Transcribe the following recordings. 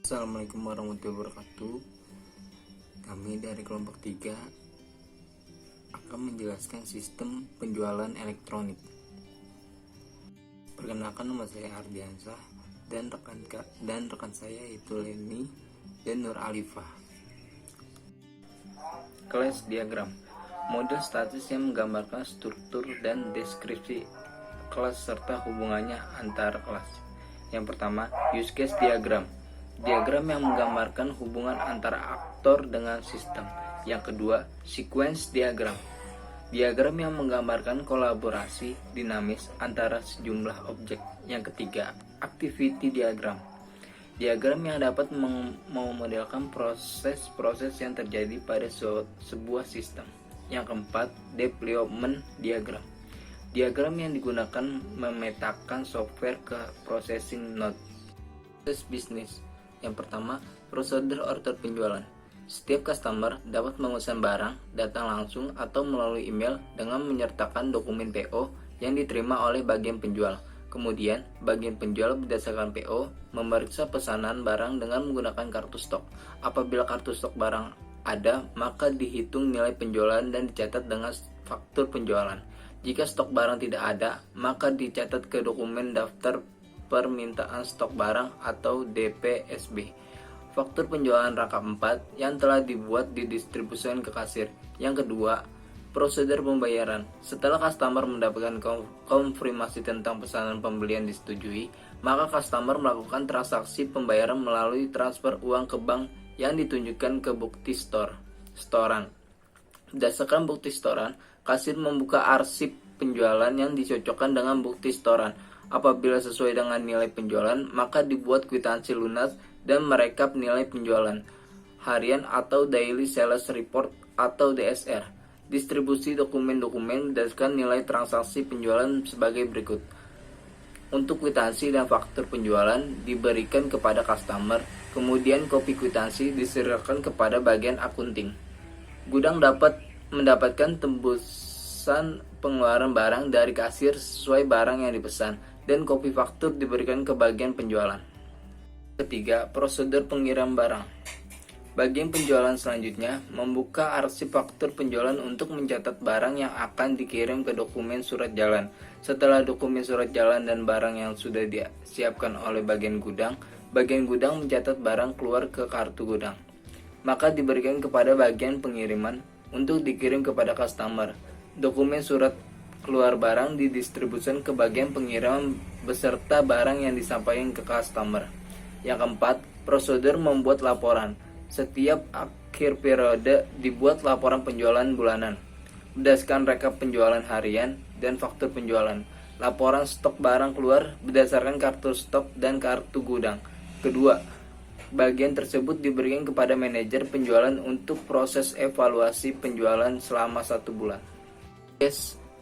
Assalamualaikum warahmatullahi wabarakatuh. Kami dari kelompok 3 akan menjelaskan sistem penjualan elektronik. Perkenalkan, nama saya Ardiansah dan rekan saya yaitu Leni dan Nur Alifah. Kelas diagram. Model statis yang menggambarkan struktur dan deskripsi kelas serta hubungannya antar kelas. Yang pertama, use case diagram. Diagram yang menggambarkan hubungan antara aktor dengan sistem. Yang kedua, sequence diagram. Diagram yang menggambarkan kolaborasi dinamis antara sejumlah objek. Yang ketiga, activity diagram. Diagram yang dapat memodelkan proses-proses yang terjadi pada sebuah sistem. Yang keempat, deployment diagram. Diagram yang digunakan memetakan software ke processing node. Proses bisnis. Yang pertama, prosedur order penjualan. Setiap customer dapat memesan barang, datang langsung atau melalui email dengan menyertakan dokumen PO yang diterima oleh bagian penjual. Kemudian, bagian penjual berdasarkan PO memeriksa pesanan barang dengan menggunakan kartu stok. Apabila kartu stok barang ada, maka dihitung nilai penjualan dan dicatat dengan faktur penjualan. Jika stok barang tidak ada, maka dicatat ke dokumen daftar permintaan stok barang atau DPSB. Faktur penjualan rangkap 4 yang telah dibuat didistribusikan ke kasir. Yang kedua, prosedur pembayaran. Setelah customer mendapatkan konfirmasi tentang pesanan pembelian disetujui, maka customer melakukan transaksi pembayaran melalui transfer uang ke bank yang ditunjukkan ke bukti storan. Berdasarkan bukti storan, kasir membuka arsip penjualan yang dicocokkan dengan bukti storan. Apabila sesuai dengan nilai penjualan, maka dibuat kwitansi lunas dan merekap nilai penjualan harian atau daily sales report atau DSR. Distribusi dokumen-dokumen berdasarkan nilai transaksi penjualan sebagai berikut. Untuk kwitansi dan faktur penjualan diberikan kepada customer, kemudian kopi kwitansi diserahkan kepada bagian akunting. Gudang dapat mendapatkan tembusan pengeluaran barang dari kasir sesuai barang yang dipesan, dan kopi faktur diberikan ke bagian penjualan. Ketiga, prosedur pengirim barang. Bagian penjualan selanjutnya membuka arsip faktur penjualan untuk mencatat barang yang akan dikirim ke dokumen surat jalan. Setelah dokumen surat jalan dan barang yang sudah disiapkan oleh bagian gudang mencatat barang keluar ke kartu gudang. Maka diberikan kepada bagian pengiriman untuk dikirim kepada customer. Dokumen surat keluar barang didistribusikan ke bagian pengiriman beserta barang yang disampaikan ke customer. Yang keempat, prosedur membuat laporan. Setiap akhir periode dibuat laporan penjualan bulanan berdasarkan rekap penjualan harian dan faktur penjualan. Laporan stok barang keluar berdasarkan kartu stok dan kartu gudang. Kedua, bagian tersebut diberikan kepada manajer penjualan untuk proses evaluasi penjualan selama 1 bulan.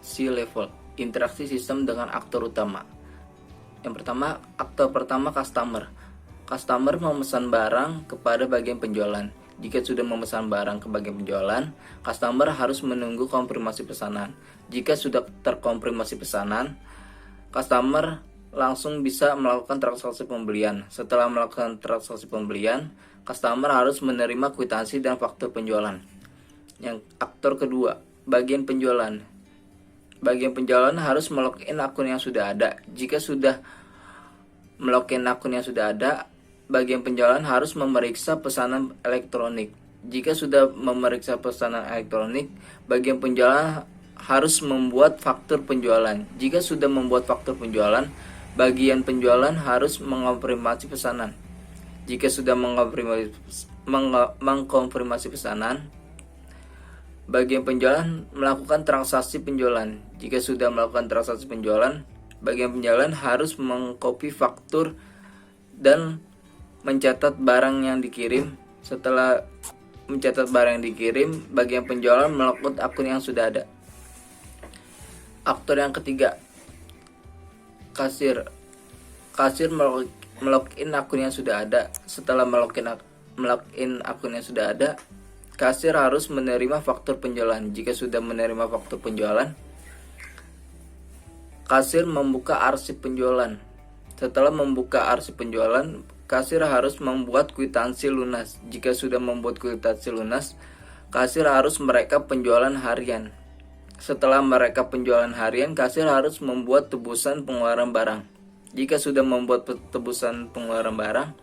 C-level, interaksi sistem dengan aktor utama. Yang pertama, aktor pertama customer. Customer memesan barang kepada bagian penjualan. Jika sudah memesan barang ke bagian penjualan, customer harus menunggu konfirmasi pesanan. Jika sudah terkonfirmasi pesanan, customer langsung bisa melakukan transaksi pembelian. Setelah melakukan transaksi pembelian, customer harus menerima kwitansi dan faktur penjualan. Yang aktor kedua, bagian penjualan. Bagian penjualan harus melogin akun yang sudah ada. Jika sudah melogin akun yang sudah ada, bagian penjualan harus memeriksa pesanan elektronik. Jika sudah memeriksa pesanan elektronik, bagian penjualan harus membuat faktur penjualan. Jika sudah membuat faktur penjualan, bagian penjualan harus mengonfirmasi pesanan. Jika sudah mengkonfirmasi pesanan, bagian penjualan melakukan transaksi penjualan. Jika sudah melakukan transaksi penjualan, bagian penjualan harus mengcopy faktur dan mencatat barang yang dikirim. Setelah mencatat barang yang dikirim, bagian penjualan melogin akun yang sudah ada. Aktor yang ketiga, kasir. Kasir melogin akun yang sudah ada. Setelah melogin akun yang sudah ada, kasir harus menerima faktur penjualan. Jika sudah menerima faktur penjualan, kasir membuka arsip penjualan. Setelah membuka arsip penjualan, kasir harus membuat kwitansi lunas. Jika sudah membuat kwitansi lunas, kasir harus merekap penjualan harian. Setelah merekap penjualan harian, kasir harus membuat tebusan pengeluaran barang. Jika sudah membuat tebusan pengeluaran barang,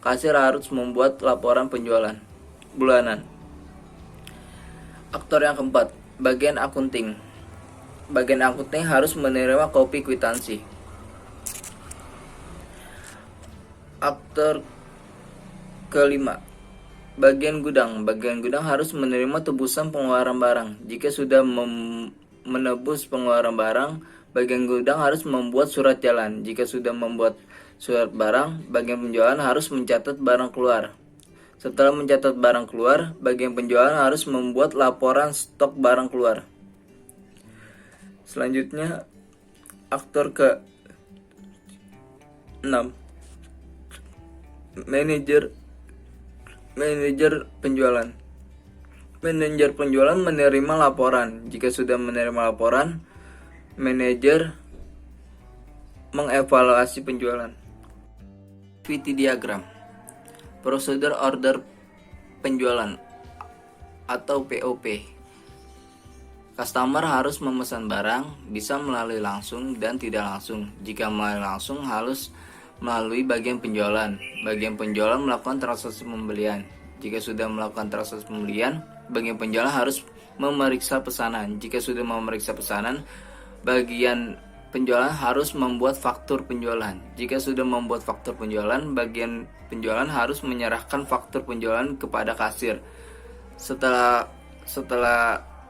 kasir harus membuat laporan penjualan bulanan. Aktor yang keempat, bagian akunting. Bagian akunting harus menerima kopi kwitansi. Aktor kelima, bagian gudang. Bagian gudang harus menerima tebusan pengeluaran barang. Jika sudah menebus pengeluaran barang, bagian gudang harus membuat surat jalan. Jika sudah membuat surat barang, bagian penjualan harus mencatat barang keluar. Setelah mencatat barang keluar, bagian penjualan harus membuat laporan stok barang keluar. Selanjutnya, aktor ke-6, manajer penjualan. Manajer penjualan menerima laporan. Jika sudah menerima laporan, manajer mengevaluasi penjualan. Activity diagram. Prosedur order penjualan atau POP. Customer harus memesan barang, bisa melalui langsung dan tidak langsung. Jika melalui langsung, harus melalui bagian penjualan. Bagian penjualan melakukan transaksi pembelian. Jika sudah melakukan transaksi pembelian, bagian penjualan harus memeriksa pesanan. Jika sudah memeriksa pesanan, bagian penjualan harus membuat faktur penjualan. Jika sudah membuat faktur penjualan, bagian penjualan harus menyerahkan faktur penjualan kepada kasir. Setelah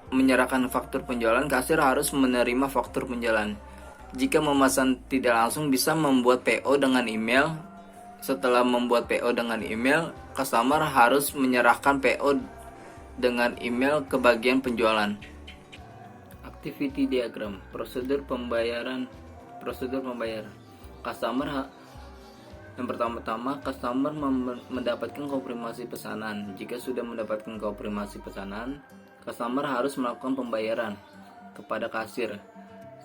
menyerahkan faktur penjualan, kasir harus menerima faktur penjualan. Jika memesan tidak langsung, bisa membuat PO dengan email. Setelah membuat PO dengan email, customer harus menyerahkan PO dengan email ke bagian penjualan. Activity diagram. Prosedur pembayaran. Yang pertama, customer mendapatkan konfirmasi pesanan. Jika sudah mendapatkan konfirmasi pesanan, customer harus melakukan pembayaran kepada kasir.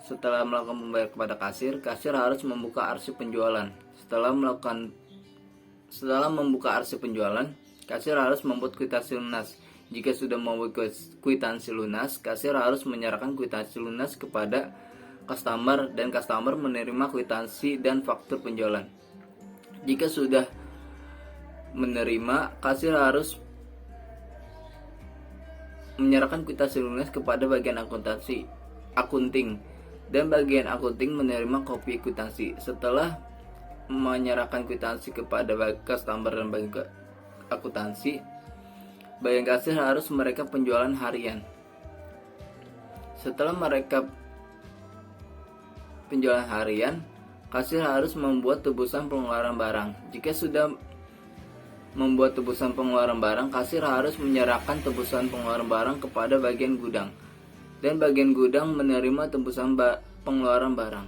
Setelah melakukan pembayaran kepada kasir, kasir harus membuka arsip penjualan. Setelah membuka arsip penjualan, kasir harus membuat kwitansi lunas. Jika sudah membuat kwitansi lunas, kasir harus menyerahkan kwitansi lunas kepada customer dan customer menerima kwitansi dan faktur penjualan. Jika sudah menerima, kasir harus menyerahkan kwitansi lunas kepada bagian akunting dan bagian akunting menerima kopi kwitansi. Setelah menyerahkan kwitansi kepada customer dan bagian akuntansi, bagian kasir harus merekap penjualan harian. Setelah merekap penjualan harian, kasir harus membuat tebusan pengeluaran barang. Jika sudah membuat tebusan pengeluaran barang, kasir harus menyerahkan tebusan pengeluaran barang kepada bagian gudang, dan bagian gudang menerima tebusan pengeluaran barang.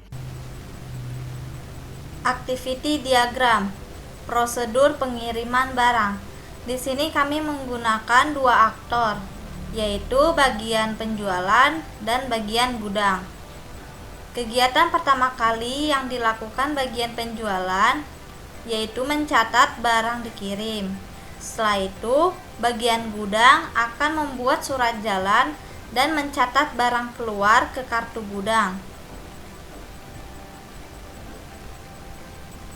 Activity diagram. Prosedur pengiriman barang. Di sini kami menggunakan dua aktor, yaitu bagian penjualan dan bagian gudang. Kegiatan pertama kali yang dilakukan bagian penjualan yaitu mencatat barang dikirim. Setelah itu, bagian gudang akan membuat surat jalan dan mencatat barang keluar ke kartu gudang.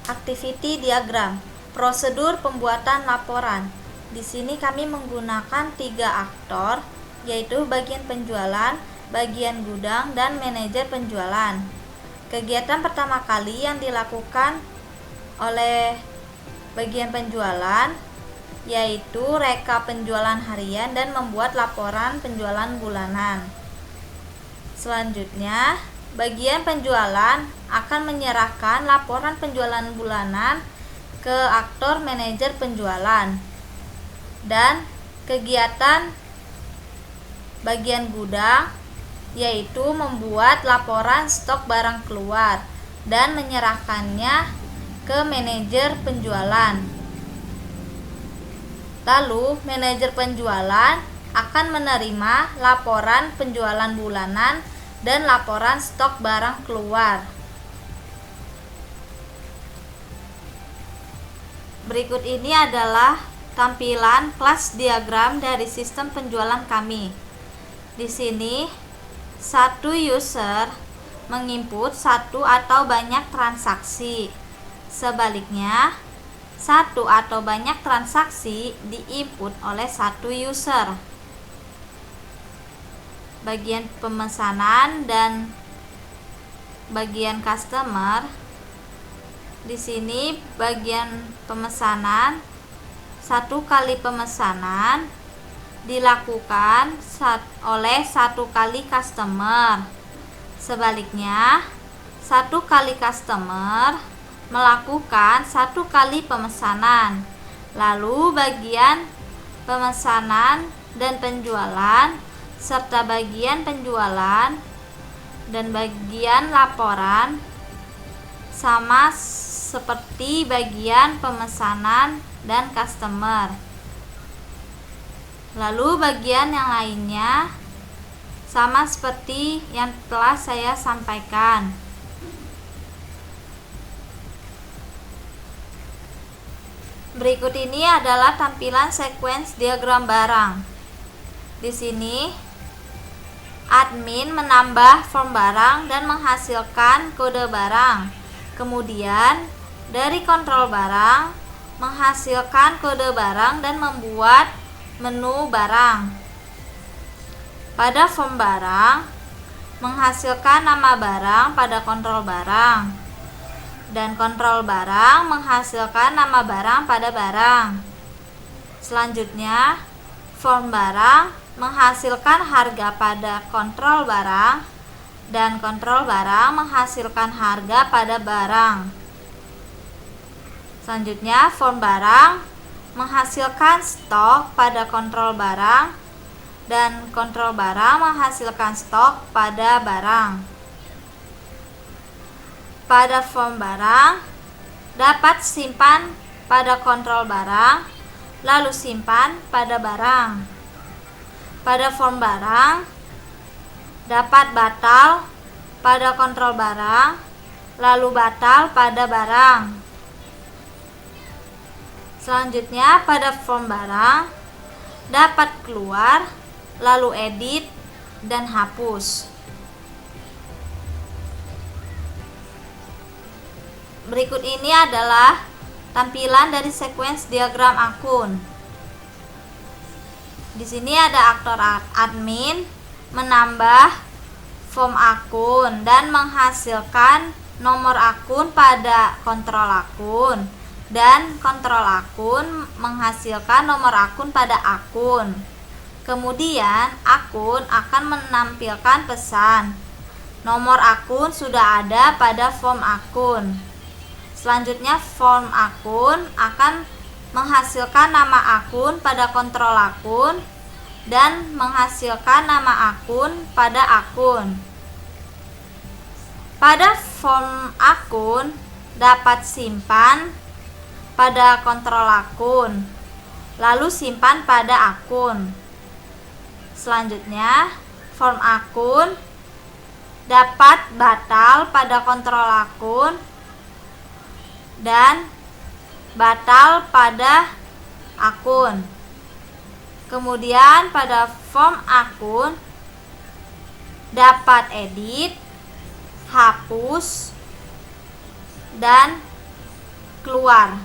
Activity diagram. Prosedur pembuatan laporan. Di sini kami menggunakan tiga aktor, yaitu bagian penjualan, bagian gudang, dan manajer penjualan. Kegiatan pertama kali yang dilakukan oleh bagian penjualan yaitu rekap penjualan harian dan membuat laporan penjualan bulanan. Selanjutnya, bagian penjualan akan menyerahkan laporan penjualan bulanan ke aktor manajer penjualan. Dan kegiatan bagian gudang yaitu membuat laporan stok barang keluar dan menyerahkannya ke manajer penjualan. Lalu manajer penjualan akan menerima laporan penjualan bulanan dan laporan stok barang keluar. Berikut ini adalah tampilan kelas diagram dari sistem penjualan kami. Di sini, satu user menginput satu atau banyak transaksi. Sebaliknya, satu atau banyak transaksi diinput oleh satu user. Bagian pemesanan dan bagian customer. Di sini bagian pemesanan, satu kali pemesanan dilakukan oleh satu kali customer. Sebaliknya, satu kali customer melakukan satu kali pemesanan. Lalu bagian pemesanan dan penjualan serta bagian penjualan dan bagian laporan sama seperti bagian pemesanan dan customer. Lalu bagian yang lainnya sama seperti yang telah saya sampaikan. Berikut ini adalah tampilan sequence diagram barang. Di sini admin menambah form barang dan menghasilkan kode barang. Kemudian dari kontrol barang menghasilkan kode barang dan membuat menu barang. Pada form barang menghasilkan nama barang pada kontrol barang, dan kontrol barang menghasilkan nama barang pada barang. Selanjutnya, form barang menghasilkan harga pada kontrol barang, dan kontrol barang menghasilkan harga pada barang. Selanjutnya, form barang menghasilkan stok pada kontrol barang, dan kontrol barang menghasilkan stok pada barang. Pada form barang dapat simpan pada kontrol barang, lalu simpan pada barang. Pada form barang dapat batal pada kontrol barang, lalu batal pada barang. Selanjutnya, pada form barang dapat keluar, lalu edit dan hapus. Berikut ini adalah tampilan dari sequence diagram akun. Di sini ada aktor admin menambah form akun dan menghasilkan nomor akun pada kontrol akun, dan kontrol akun menghasilkan nomor akun pada akun. Kemudian akun akan menampilkan pesan, nomor akun sudah ada pada form akun. Selanjutnya, form akun akan menghasilkan nama akun pada kontrol akun dan menghasilkan nama akun pada akun. Pada form akun dapat simpan pada kontrol akun, lalu simpan pada akun. Selanjutnya, form akun dapat batal pada kontrol akun dan batal pada akun. Kemudian pada form akun dapat edit, hapus, dan keluar.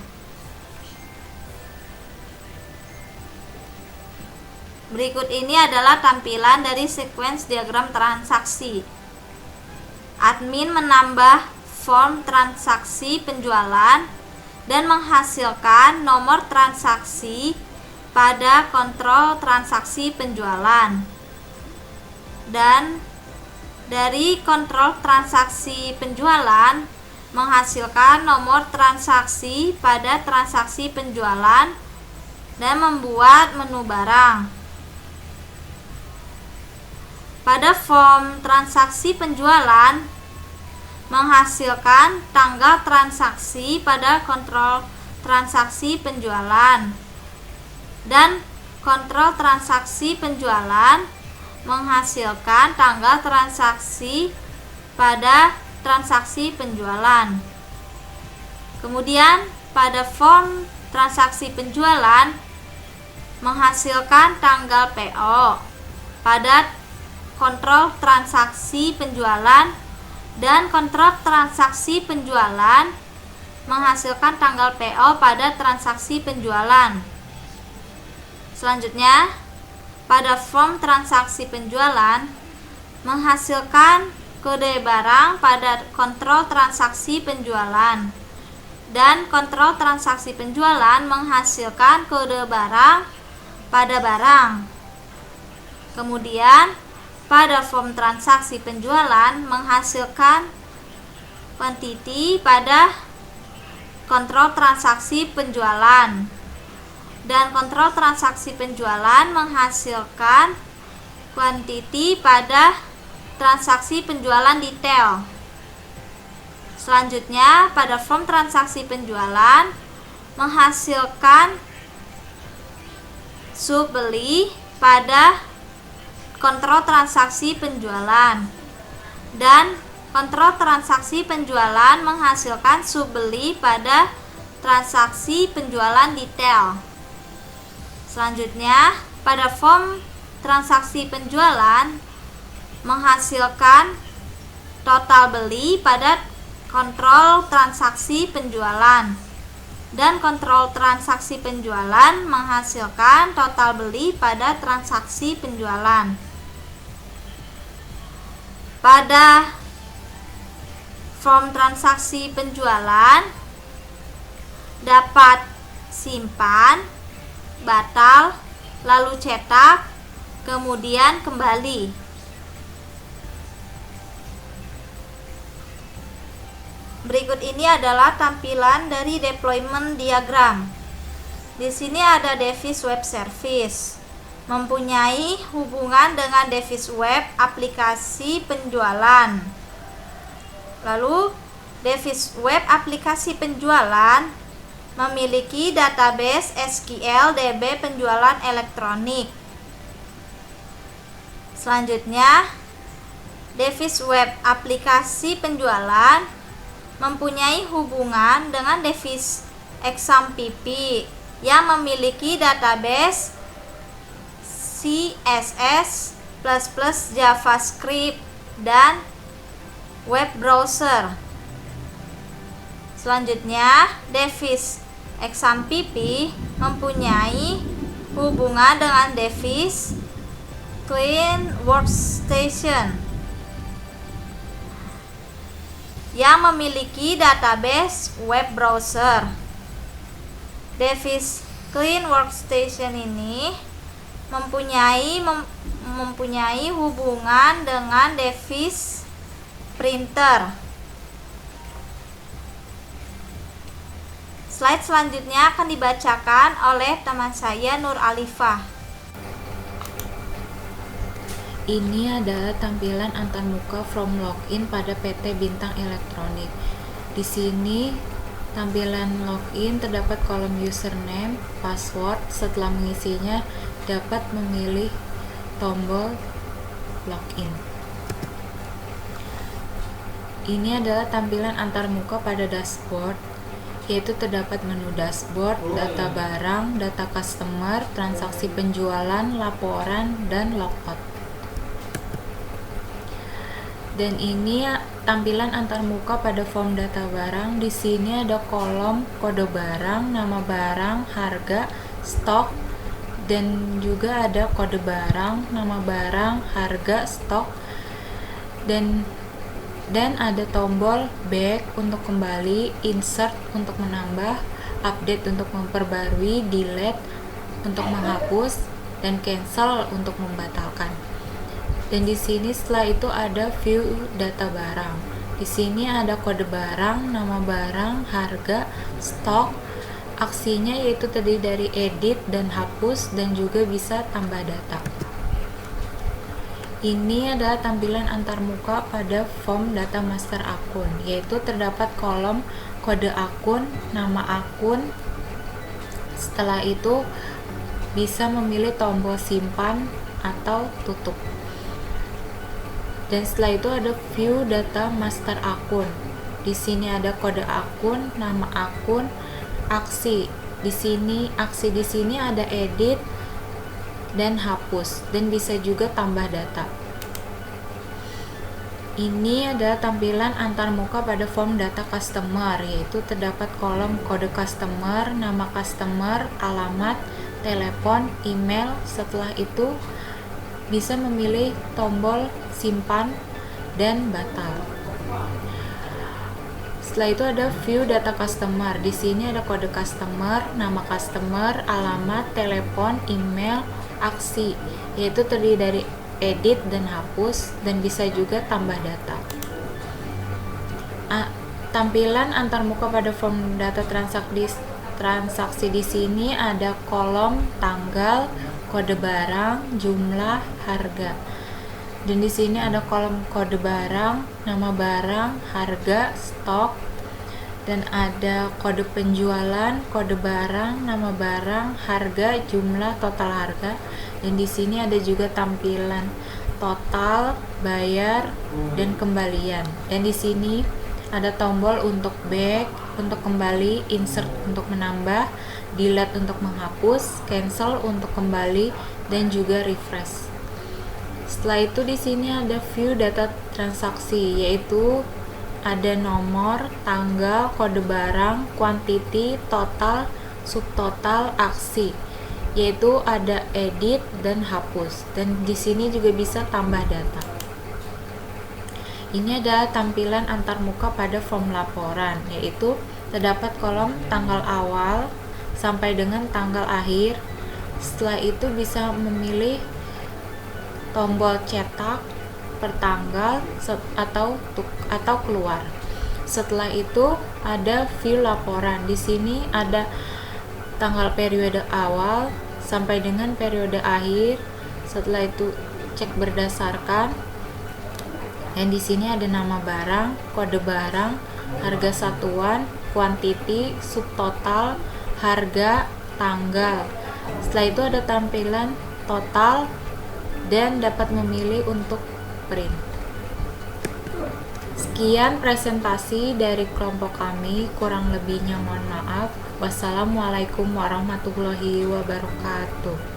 Berikut ini adalah tampilan dari sequence diagram transaksi. Admin menambah form transaksi penjualan dan menghasilkan nomor transaksi pada kontrol transaksi penjualan. Dan dari kontrol transaksi penjualan menghasilkan nomor transaksi pada transaksi penjualan dan membuat menu barang. Pada form transaksi penjualan menghasilkan tanggal transaksi pada kontrol transaksi penjualan, dan kontrol transaksi penjualan menghasilkan tanggal transaksi pada transaksi penjualan. Kemudian pada form transaksi penjualan menghasilkan tanggal PO pada kontrol transaksi penjualan, dan kontrol transaksi penjualan menghasilkan tanggal PO pada transaksi penjualan. Selanjutnya, pada form transaksi penjualan menghasilkan kode barang pada kontrol transaksi penjualan, dan kontrol transaksi penjualan menghasilkan kode barang pada barang. Kemudian, pada form transaksi penjualan menghasilkan quantity pada kontrol transaksi penjualan, dan kontrol transaksi penjualan menghasilkan quantity pada transaksi penjualan detail. Selanjutnya, pada form transaksi penjualan menghasilkan sub beli pada kontrol transaksi penjualan, dan kontrol transaksi penjualan menghasilkan sub beli pada transaksi penjualan detail. Selanjutnya, pada form transaksi penjualan menghasilkan total beli pada kontrol transaksi penjualan, dan kontrol transaksi penjualan menghasilkan total beli pada transaksi penjualan. Pada form transaksi penjualan dapat simpan, batal, lalu cetak, kemudian kembali. Berikut ini adalah tampilan dari deployment diagram. Di sini ada device web service, mempunyai hubungan dengan device web aplikasi penjualan. Lalu, device web aplikasi penjualan memiliki database SQL DB penjualan elektronik. Selanjutnya, device web aplikasi penjualan mempunyai hubungan dengan device XAMPP yang memiliki database CSS++ JavaScript dan web browser. Selanjutnya, device XAMPP mempunyai hubungan dengan device Client Workstation yang memiliki database web browser. Device Client Workstation ini mempunyai hubungan dengan device printer. Slide selanjutnya akan dibacakan oleh teman saya Nur Alifah. Ini adalah tampilan antarmuka from login pada PT Bintang Elektronik. Di sini tampilan login terdapat kolom username, password. Setelah mengisinya dapat memilih tombol login. Ini adalah tampilan antarmuka pada dashboard, yaitu terdapat menu dashboard, data barang, data customer, transaksi penjualan, laporan, dan logout. Dan ini tampilan antarmuka pada form data barang. Di sini ada kolom kode barang, nama barang, harga, stok, dan juga ada kode barang, nama barang, harga, stok, dan ada tombol back untuk kembali, insert untuk menambah, update untuk memperbarui, delete untuk menghapus, dan cancel untuk membatalkan. Dan di sini setelah itu ada view data barang. Di sini ada kode barang, nama barang, harga, stok. Aksinya yaitu terdiri dari edit dan hapus, dan juga bisa tambah data. Ini adalah tampilan antarmuka pada form data master akun, yaitu terdapat kolom kode akun, nama akun. Setelah itu bisa memilih tombol simpan atau tutup. Dan setelah itu ada view data master akun. Di sini ada kode akun, nama akun, aksi Aksi di sini ada edit dan hapus, dan bisa juga tambah data. Ini adalah tampilan antarmuka pada form data customer, yaitu terdapat kolom kode customer, nama customer, alamat, telepon, email. Setelah itu bisa memilih tombol simpan dan batal. Setelah itu ada view data customer. Di sini ada kode customer, nama customer, alamat, telepon, email, aksi, yaitu terdiri dari edit dan hapus, dan bisa juga tambah data. Tampilan antarmuka pada form data transaksi di sini ada kolom tanggal, kode barang, jumlah, harga. Dan di sini ada kolom kode barang, nama barang, harga, stok, dan ada kode penjualan, kode barang, nama barang, harga, jumlah, total harga. Dan di sini ada juga tampilan total, bayar, dan kembalian. Dan di sini ada tombol untuk back, untuk kembali, insert untuk menambah, delete untuk menghapus, cancel untuk kembali, dan juga refresh. Setelah itu di sini ada view data transaksi, yaitu ada nomor, tanggal, kode barang, quantity, total, subtotal, aksi, yaitu ada edit dan hapus. Dan di sini juga bisa tambah data. Ini adalah tampilan antarmuka pada form laporan, yaitu terdapat kolom tanggal awal sampai dengan tanggal akhir. Setelah itu bisa memilih tombol cetak per tanggal atau keluar. Setelah itu ada view laporan. Di sini ada tanggal periode awal sampai dengan periode akhir. Setelah itu cek berdasarkan. Dan di sini ada nama barang, kode barang, harga satuan, quantity, subtotal, harga, tanggal. Setelah itu ada tampilan total dan dapat memilih untuk print. Sekian presentasi dari kelompok kami, kurang lebihnya mohon maaf. Wassalamualaikum warahmatullahi wabarakatuh.